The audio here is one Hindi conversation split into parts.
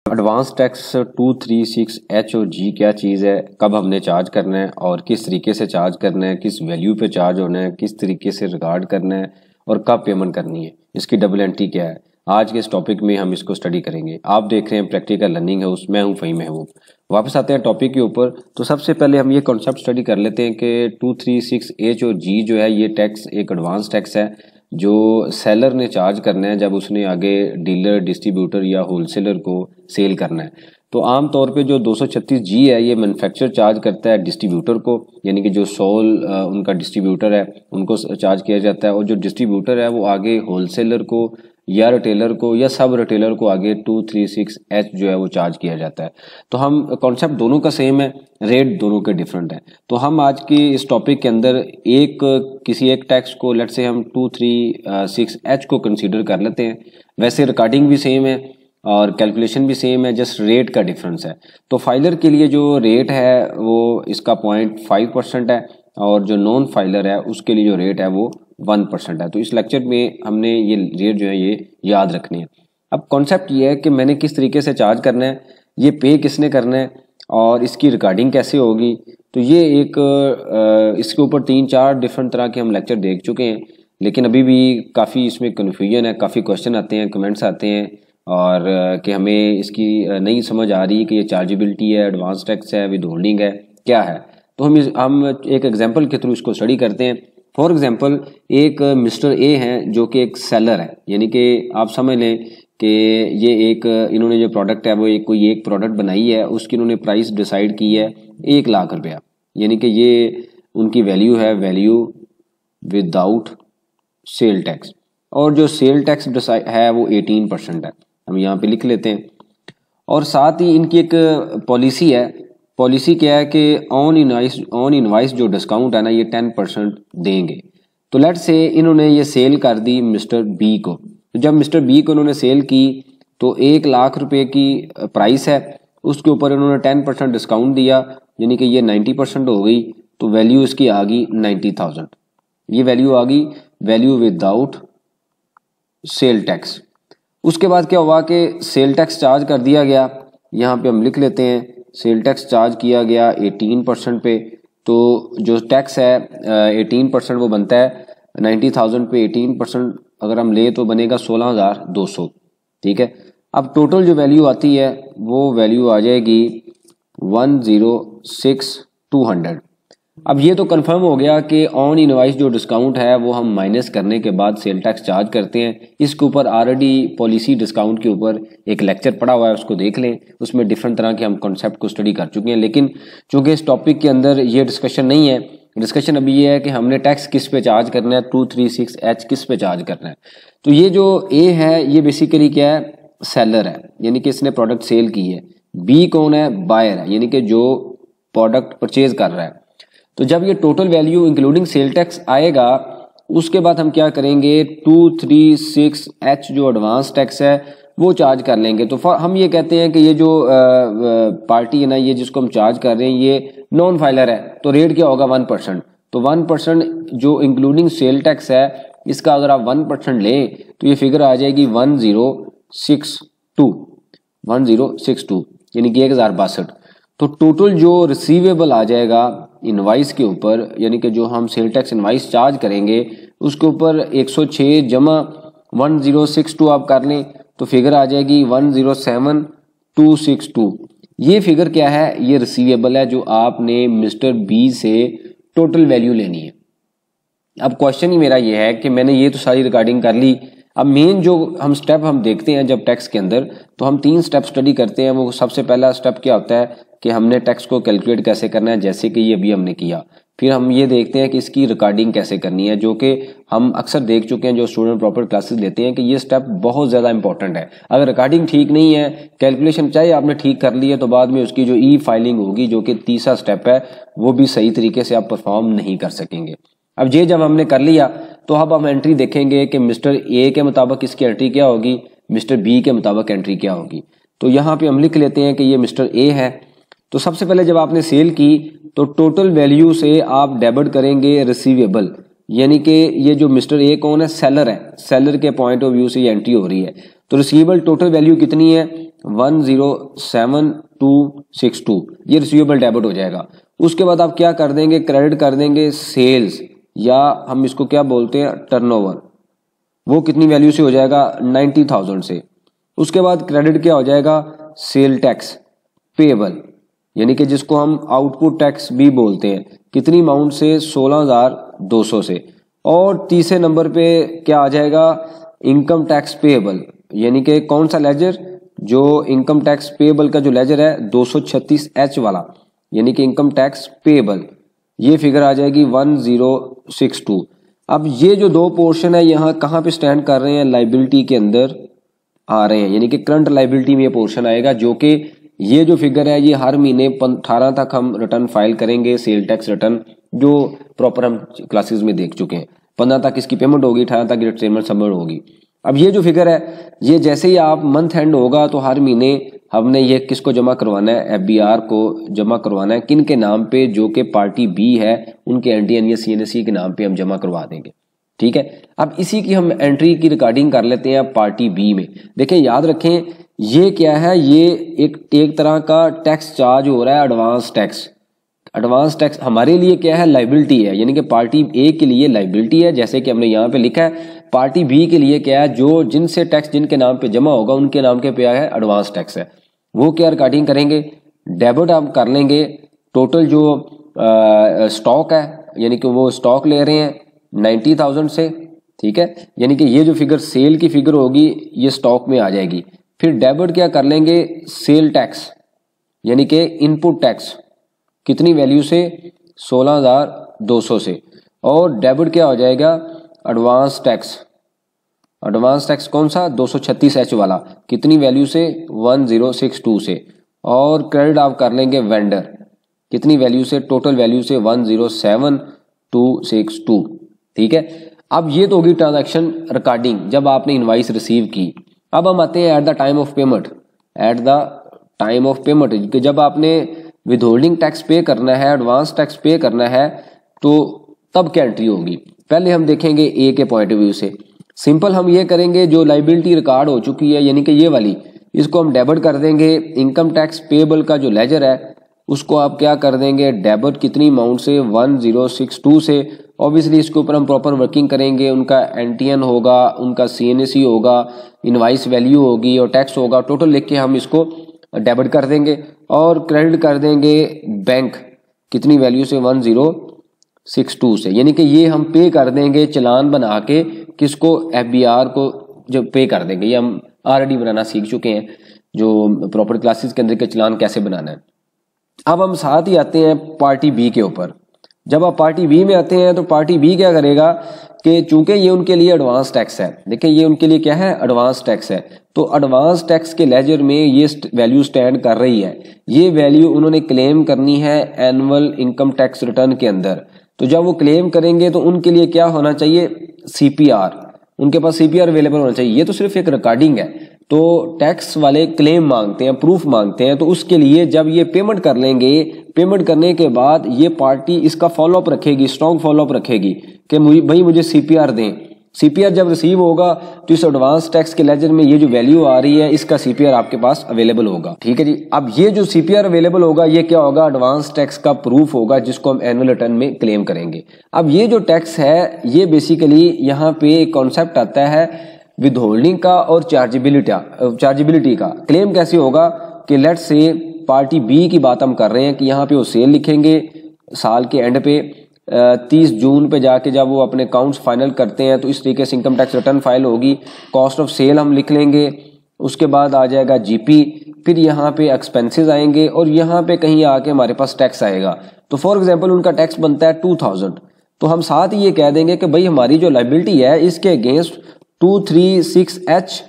एडवांस टैक्स 236H और G क्या चीज़ है, कब हमने चार्ज करना है और किस तरीके से चार्ज करना है, किस वैल्यू पे चार्ज होना है, किस तरीके से रिकॉर्ड करना है और कब पेमेंट करनी है, इसकी डबल एंट्री क्या है। आज के इस टॉपिक में हम इसको स्टडी करेंगे। आप देख रहे हैं प्रैक्टिकल लर्निंग है, उसमें हूँ फ़हीम महबूब। वापस आते हैं टॉपिक के ऊपर। तो सबसे पहले हम ये कॉन्सेप्ट स्टडी कर लेते हैं कि 236H और G जो है ये टैक्स एक एडवांस टैक्स है जो सेलर ने चार्ज करना है जब उसने आगे डीलर, डिस्ट्रीब्यूटर या होलसेलर को सेल करना है। तो आम तौर पे जो 236G है ये मैन्युफैक्चर चार्ज करता है डिस्ट्रीब्यूटर को, यानी कि जो सोल उनका डिस्ट्रीब्यूटर है उनको चार्ज किया जाता है, और जो डिस्ट्रीब्यूटर है वो आगे होलसेलर को या रिटेलर को या सब रिटेलर को आगे 236H जो है वो चार्ज किया जाता है। तो हम कॉन्सेप्ट दोनों का सेम है, रेट दोनों के डिफरेंट है। तो हम आज की इस टॉपिक के अंदर किसी एक टैक्स को लेट से हम 236H को कंसीडर कर लेते हैं। वैसे रिकॉर्डिंग भी सेम है और कैलकुलेशन भी सेम है, जस्ट रेट का डिफरेंस है। तो फाइलर के लिए जो रेट है वो इसका 0.5% है और जो नॉन फाइलर है उसके लिए जो रेट है वो 1% है। तो इस लेक्चर में हमने ये रेट जो है ये याद रखनी है। अब कॉन्सेप्ट ये है कि मैंने किस तरीके से चार्ज करना है, ये पे किसने करना है और इसकी रिकॉर्डिंग कैसे होगी। तो ये इसके ऊपर 3-4 डिफरेंट तरह के हम लेक्चर देख चुके हैं, लेकिन अभी भी काफ़ी इसमें कन्फ्यूजन है, काफ़ी क्वेश्चन आते हैं, कमेंट्स आते हैं और कि हमें इसकी नहीं समझ आ रही कि ये चार्जेबिलिटी है, एडवांस टैक्स है, विद होल्डिंग है, क्या है। तो हम एक एग्जांपल के थ्रू इसको स्टडी करते हैं। फॉर एग्जांपल एक मिस्टर ए हैं जो कि एक सेलर है, यानी कि आप समझ लें कि ये इन्होंने जो प्रोडक्ट है वो कोई एक प्रोडक्ट बनाई है, उसकी इन्होंने प्राइस डिसाइड की है 1 लाख रुपया, यानी कि ये उनकी वैल्यू है, वैल्यू विदाउट सेल टैक्स, और जो सेल टैक्स है वो 18% है। हम यहाँ पे लिख लेते हैं। और साथ ही इनकी एक पॉलिसी है, पॉलिसी क्या है कि ऑन इनवाइस जो डिस्काउंट है ना ये 10% देंगे। तो लेट से इन्होंने ये सेल कर दी मिस्टर बी को। तो जब मिस्टर बी को इन्होंने सेल की तो 1 लाख रुपए की प्राइस है, उसके ऊपर इन्होंने 10% डिस्काउंट दिया, यानी कि ये 90% हो गई। तो वैल्यू इसकी आ गई 90,000। ये वैल्यू आ गई, वैल्यू विदाउट सेल टैक्स। उसके बाद क्या हुआ कि सेल टैक्स चार्ज कर दिया गया, यहाँ पे हम लिख लेते हैं सेल टैक्स चार्ज किया गया 18% पे। तो जो टैक्स है 18% वो बनता है 90,000 पे 18% अगर हम ले तो बनेगा 16,200, ठीक है। अब टोटल जो वैल्यू आती है वो वैल्यू आ जाएगी 106,200। अब ये तो कंफर्म हो गया कि ऑन इनवाइस जो डिस्काउंट है वो हम माइनस करने के बाद सेल टैक्स चार्ज करते हैं। इसके ऊपर ऑलरेडी पॉलिसी डिस्काउंट के ऊपर एक लेक्चर पड़ा हुआ है, उसको देख लें, उसमें डिफरेंट तरह के हम कॉन्सेप्ट को स्टडी कर चुके हैं। लेकिन चूंकि इस टॉपिक के अंदर ये डिस्कशन नहीं है, डिस्कशन अभी ये है कि हमने टैक्स किस पे चार्ज करना है, 236H किस पे चार्ज करना है। तो ये जो ए है ये बेसिकली क्या है, सेलर है, यानी कि इसने प्रोडक्ट सेल की है। बी कौन है, बायर है, यानी कि जो प्रोडक्ट परचेज कर रहा है। तो जब ये total value including sale tax आएगा उसके बाद हम क्या करेंगे, 236H जो एडवांस टैक्स है वो चार्ज कर लेंगे। तो हम ये कहते हैं कि ये जो पार्टी है ना, ये जिसको हम चार्ज कर रहे हैं ये नॉन फाइलर है, तो रेट क्या होगा 1%। तो 1% जो इंक्लूडिंग सेल टैक्स है इसका अगर आप 1% लें तो ये फिगर आ जाएगी 1062, यानी कि 1062। तो टोटल जो रिसीवेबल आ जाएगा इनवाइस के ऊपर, यानी कि जो हम सेल टैक्स इनवाइस चार्ज करेंगे उसके ऊपर 106 जमा 1062 आप कर लें तो फिगर आ जाएगी 107262। ये फिगर क्या है, ये रिसीवेबल है जो आपने मिस्टर बी से टोटल वैल्यू लेनी है। अब क्वेश्चन ही मेरा ये है कि मैंने ये तो सारी रिकॉर्डिंग कर ली, अब मेन जो हम स्टेप हम देखते हैं जब टैक्स के अंदर, तो हम 3 स्टेप स्टडी करते हैं। वो सबसे पहला स्टेप क्या होता है कि हमने टैक्स को कैलकुलेट कैसे करना है, जैसे कि ये अभी हमने किया। फिर हम ये देखते हैं कि इसकी रिकॉर्डिंग कैसे करनी है, जो कि हम अक्सर देख चुके हैं जो स्टूडेंट प्रॉपर क्लासेस लेते हैं कि ये स्टेप बहुत ज़्यादा इंपॉर्टेंट है। अगर रिकॉर्डिंग ठीक नहीं है, कैलकुलेशन चाहे आपने ठीक कर ली है, तो बाद में उसकी जो ई फाइलिंग होगी जो कि तीसरा स्टेप है वो भी सही तरीके से आप परफॉर्म नहीं कर सकेंगे। अब ये जब हमने कर लिया तो अब हम एंट्री देखेंगे कि मिस्टर ए के मुताबिक इसकी एंट्री क्या होगी, मिस्टर बी के मुताबिक एंट्री क्या होगी। तो यहाँ पे हम लिख लेते हैं कि ये मिस्टर ए है। तो सबसे पहले जब आपने सेल की तो टोटल वैल्यू से आप डेबिट करेंगे रिसीवेबल, यानी कि ये जो मिस्टर ए कौन है, सेलर है, सेलर के पॉइंट ऑफ व्यू से ये एंट्री हो रही है। तो रिसीवेबल टोटल वैल्यू कितनी है 107262, ये रिसीवेबल डेबिट हो जाएगा। उसके बाद आप क्या कर देंगे, क्रेडिट कर देंगे सेल्स, या हम इसको क्या बोलते हैं टर्नओवर, वो कितनी वैल्यू से हो जाएगा 90,000 से। उसके बाद क्रेडिट क्या हो जाएगा सेल टैक्स पेएबल, यानी कि जिसको हम आउटपुट टैक्स भी बोलते हैं, कितनी अमाउंट से 16,200 से। और तीसरे नंबर पे क्या आ जाएगा इनकम टैक्स पेएबल, यानी कि कौन सा लेजर, जो इनकम टैक्स पेएबल का जो लेजर है 236H वाला, यानी कि इनकम टैक्स पेएबल, ये फिगर आ जाएगी 1062। अब ये जो दो पोर्शन है यहाँ कहाँ पे स्टैंड कर रहे हैं, लाइबिलिटी के अंदर आ रहे हैं, यानी कि करंट लाइबिलिटी में ये पोर्शन आएगा, जो कि ये जो फिगर है ये हर महीने 18 तक हम रिटर्न फाइल करेंगे, सेल टैक्स रिटर्न, जो प्रॉपर हम क्लासेस में देख चुके हैं। 15 तक इसकी पेमेंट होगी, 18 तक रिटेनमेंट सबमिट होगी। अब ये जो फिगर है ये जैसे ही आप मंथ एंड होगा तो हर महीने हमने ये किसको जमा करवाना है, FBR को जमा करवाना है, किन के नाम पे, जो कि पार्टी बी है उनके NTN या CNSE के नाम पे हम जमा करवा देंगे। ठीक है, अब इसी की हम एंट्री की रिकॉर्डिंग कर लेते हैं पार्टी बी में। देखें याद रखें ये क्या है, ये एक तरह का टैक्स चार्ज हो रहा है एडवांस टैक्स। एडवांस टैक्स हमारे लिए क्या है लाइबिलिटी है, यानी कि पार्टी ए के लिए लाइबिलिटी है, जैसे कि हमने यहाँ पे लिखा है। पार्टी बी के लिए क्या है, जो जिनसे टैक्स जिनके नाम पे जमा होगा उनके नाम के पे है एडवांस टैक्स है, वो क्या रिकॉर्डिंग करेंगे, डेबिट आप कर लेंगे टोटल जो स्टॉक है, यानी कि वो स्टॉक ले रहे हैं 90,000 से। ठीक है, यानी कि ये जो फिगर सेल की फिगर होगी ये स्टॉक में आ जाएगी। फिर डेबिट क्या कर लेंगे सेल टैक्स, यानी कि इनपुट टैक्स, कितनी वैल्यू से 16,200 से। और डेबिट क्या हो जाएगा एडवांस टैक्स, एडवांस टैक्स कौन सा 236H वाला, कितनी वैल्यू से 1062 से। और क्रेडिट आप कर लेंगे वेंडर, कितनी वैल्यू से, टोटल वैल्यू से 107262। ठीक है, अब ये तो होगी ट्रांजैक्शन रिकॉर्डिंग जब आपने इनवाइस रिसीव की। अब हम आते हैं at the time of payment. At the time of payment जब आपने विदहोल्डिंग टैक्स पे करना है, एडवांस टैक्स पे करना है, तो तब क्या एंट्री होगी। पहले हम देखेंगे ए के पॉइंट ऑफ व्यू से। सिंपल हम ये करेंगे, जो लाइबिलिटी रिकॉर्ड हो चुकी है यानी कि ये वाली, इसको हम डेबिट कर देंगे। इनकम टैक्स पेएबल का जो लेजर है उसको आप क्या कर देंगे डेबिट, कितनी अमाउंट से 1062 से। ऑब्वियसली इसके ऊपर हम प्रॉपर वर्किंग करेंगे, उनका NTN होगा, उनका CNSE होगा, इनवाइस वैल्यू होगी और टैक्स होगा, टोटल लिख के हम इसको डेबिट कर देंगे। और क्रेडिट कर देंगे बैंक, कितनी वैल्यू से 1062 से, यानी कि ये हम पे कर देंगे चालान बना के, किसको FBR को जब पे कर देंगे। ये हम ऑलरेडी बनाना सीख चुके हैं, जो प्रॉपर क्लासेस के अंदर के चालान कैसे बनाना है। अब हम साथ ही आते हैं पार्टी बी के ऊपर। जब आप पार्टी बी में आते हैं तो पार्टी बी क्या करेगा कि चूंकि ये उनके लिए एडवांस टैक्स है, देखिए ये उनके लिए क्या है एडवांस टैक्स है, तो एडवांस टैक्स के लेजर में ये वैल्यू स्टैंड कर रही है। ये वैल्यू उन्होंने क्लेम करनी है एनुअल इनकम टैक्स रिटर्न के अंदर। तो जब वो क्लेम करेंगे तो उनके लिए क्या होना चाहिए CPR, उनके पास CPR अवेलेबल होना चाहिए। ये तो सिर्फ एक रिकॉर्डिंग है, तो टैक्स वाले क्लेम मांगते हैं, प्रूफ मांगते हैं, तो उसके लिए जब ये पेमेंट कर लेंगे, पेमेंट करने के बाद ये पार्टी इसका फॉलोअप रखेगी, स्ट्रॉन्ग फॉलोअप रखेगी कि भाई मुझे CPR दें। CPR जब रिसीव होगा तो इस एडवांस टैक्स के लेजर में ये जो वैल्यू आ रही है इसका CPR आपके पास अवेलेबल होगा। ठीक है जी, अब ये जो CPR अवेलेबल होगा ये क्या होगा एडवांस टैक्स का प्रूफ होगा, जिसको हम एनुअल रिटर्न में क्लेम करेंगे। अब ये जो टैक्स है ये बेसिकली यहाँ पे एक कॉन्सेप्ट आता है विदहोल्डिंग का और चार्जेबिलिटी का। क्लेम कैसे होगा कि लेट्स से पार्टी बी की बात हम कर रहे हैं कि यहाँ पे वो सेल लिखेंगे साल के एंड पे 30 जून पे जाके जब वो अपने अकाउंट्स फाइनल करते हैं तो इस तरीके से इनकम टैक्स रिटर्न फाइल होगी, कॉस्ट ऑफ सेल हम लिख लेंगे, उसके बाद आ जाएगा GP, फिर यहाँ पे एक्सपेंसेस आएंगे और यहाँ पे कहीं आके हमारे पास टैक्स आएगा। तो फॉर एग्जांपल उनका टैक्स बनता है 2000, तो हम साथ ही ये कह देंगे कि भाई हमारी जो लाइबिलिटी है इसके अगेंस्ट 236H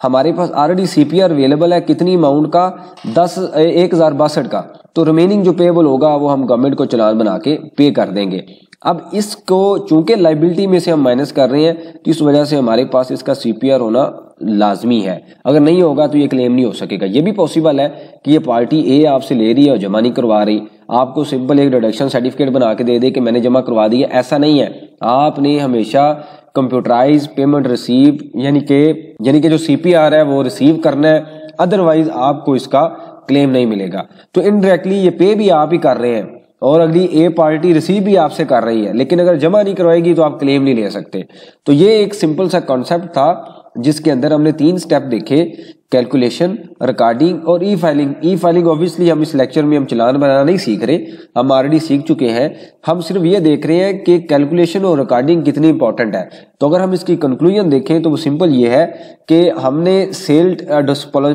हमारे पास ऑलरेडी CPR अवेलेबल है, कितनी अमाउंट का 10,062 का, तो रिमेनिंग जो पेएबल होगा वो हम गवर्नमेंट को चालान बना के पे कर देंगे। अब इसको चूंकि लाइबिलिटी में से हम माइनस कर रहे हैं तो इस वजह से हमारे पास इसका CPR होना लाजमी है, अगर नहीं होगा तो ये क्लेम नहीं हो सकेगा। ये भी पॉसिबल है कि ये पार्टी ए आपसे ले रही है और जमा नहीं करवा रही, आपको सिंपल एक डिडक्शन सर्टिफिकेट बना के दे दे कि मैंने जमा करवा दिया, ऐसा नहीं है। आपने हमेशा कंप्यूटराइज पेमेंट रिसीव यानी कि जो सीपीआर है वो रिसीव करना है, अदरवाइज आपको इसका क्लेम नहीं मिलेगा। तो इनडायरेक्टली ये पे भी आप ही कर रहे हैं और अगली ए पार्टी रिसीव भी आपसे कर रही है, लेकिन अगर जमा नहीं करवाएगी तो आप क्लेम नहीं ले सकते। तो ये एक सिंपल सा कॉन्सेप्ट था जिसके अंदर हमने 3 स्टेप देखे, कैलकुलेशन, रिकॉर्डिंग और ई फाइलिंग। ई फाइलिंग ऑब्वियसली हम इस लेक्चर में हम चालान बनाना नहीं सीख रहे, हम ऑलरेडी सीख चुके हैं। हम सिर्फ ये देख रहे हैं कि कैलकुलेशन और रिकॉर्डिंग कितनी इंपॉर्टेंट है। तो अगर हम इसकी कंक्लूजन देखें तो वो सिंपल ये है कि हमने सेल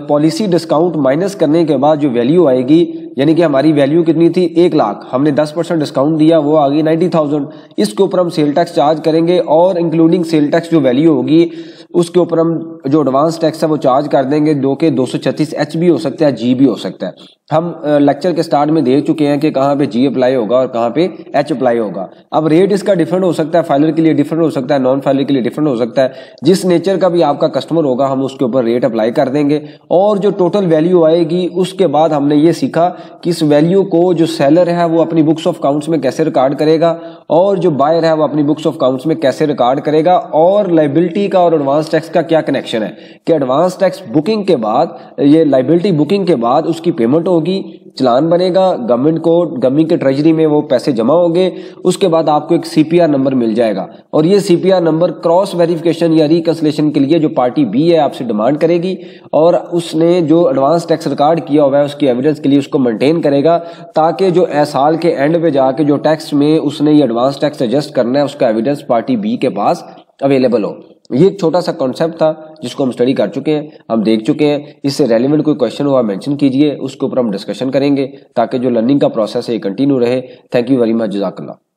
पॉलिसी डिस्काउंट माइनस करने के बाद जो वैल्यू आएगी, यानी कि हमारी वैल्यू कितनी थी 1 लाख, हमने 10% डिस्काउंट दिया, वो आ गई 90,000। इसके ऊपर हम सेल टैक्स चार्ज करेंगे और इंक्लूडिंग सेल टैक्स जो वैल्यू होगी उसके ऊपर हम जो एडवांस टैक्स है वो चार्ज कर देंगे, जो कि 236 एच भी हो सकता है, जी भी हो सकता है। हम लेक्चर के स्टार्ट में देख चुके हैं कि कहाँ पे जी अप्लाई होगा और कहाँ पे एच अप्लाई होगा। अब रेट इसका डिफरेंट हो सकता है, फाइलर के लिए डिफरेंट हो सकता है, नॉन फाइलर के लिए डिफरेंट हो सकता है। जिस नेचर का भी आपका कस्टमर होगा हम उसके ऊपर रेट अप्लाई कर देंगे और जो टोटल वैल्यू आएगी उसके बाद हमने ये सीखा कि इस वैल्यू को जो सेलर है वो अपनी बुक्स ऑफ अकाउंट्स में कैसे रिकॉर्ड करेगा और जो बायर है वो अपनी बुक्स ऑफ अकाउंट्स में कैसे रिकॉर्ड करेगा, और लायबिलिटी का और एडवांस टैक्स का क्या कनेक्शन है कि एडवांस टैक्स बुकिंग के बाद, ये लायबिलिटी बुकिंग के बाद उसकी पेमेंट होगी, चालान बनेगा, गवर्नमेंट के ट्रेजरी में वो पैसे जमा होंगे, उसके बाद आपको एक सीपीआर नंबर मिल जाएगा और ये सीपीआर नंबर क्रॉस वेरिफिकेशन या रिकंसिलेशन के लिए जो पार्टी बी है आपसे डिमांड करेगी और उसने जो एडवांस टैक्स रिकॉर्ड किया हुआ है उसकी एविडेंस के लिए उसको मेंटेन करेगा, ताकि जो साल के एंड पे जाके जो टैक्स में उसने ये एडवांस टैक्स एडजस्ट करना है उसका एविडेंस पार्टी बी के पास अवेलेबल हो। ये एक छोटा सा कॉन्सेप्ट था जिसको हम स्टडी कर चुके हैं, हम देख चुके हैं। इससे रेलेवेंट कोई क्वेश्चन हुआ मेंशन कीजिए, उसके ऊपर हम डिस्कशन करेंगे ताकि जो लर्निंग का प्रोसेस है ये कंटिन्यू रहे। थैंक यू वेरी मच, जज़ाकल्लाह।